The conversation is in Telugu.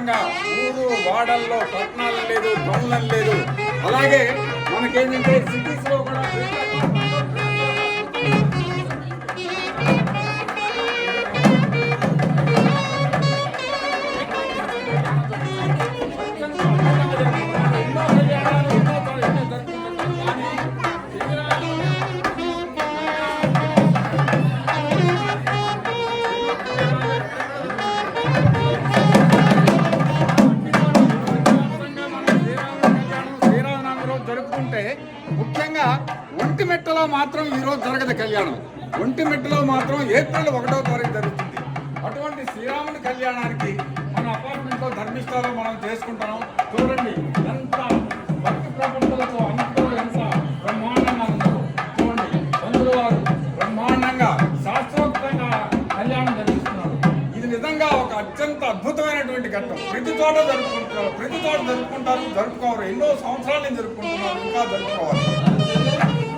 విధంగా ఊరు వాడల్లో పట్టణాలు లేదు, టౌన్లు లేదు. అలాగే మనకేంటంటే సిటీస్ లో కూడా జరుపుకుంటే ముఖ్యంగా ఒంటిమిట్టలో మాత్రం ఈరోజు జరగదు కళ్యాణం. ఒంటిమిట్టలో మాత్రం ఏప్రిల్ 1వ తారీఖు జరుగుతుంది. అటువంటి శ్రీరాముని కళ్యాణానికి మన అపార్ట్మెంట్లో ధర్మిష్టాలో మనం చేసుకుంటాం. చూడండి ఎంత భక్తి ప్రపంచలతో అందరూ ఎంత బ్రహ్మాండంగా ఉందో చూడండి. చంద్రుల వారు బ్రహ్మాండంగా శాస్త్రోక్తంగా కళ్యాణం జరిపిస్తున్నారు. ఇది నిజంగా ఒక అత్యంత అద్భుతమైనటువంటి ఘట్టం. ప్రతి చోట జరుపుకుంటారు, జరుపుకోరు. ఎన్నో సంవత్సరాలు జరుపుకుంటున్నారు, ఇంకా జరుపుకోవాలి.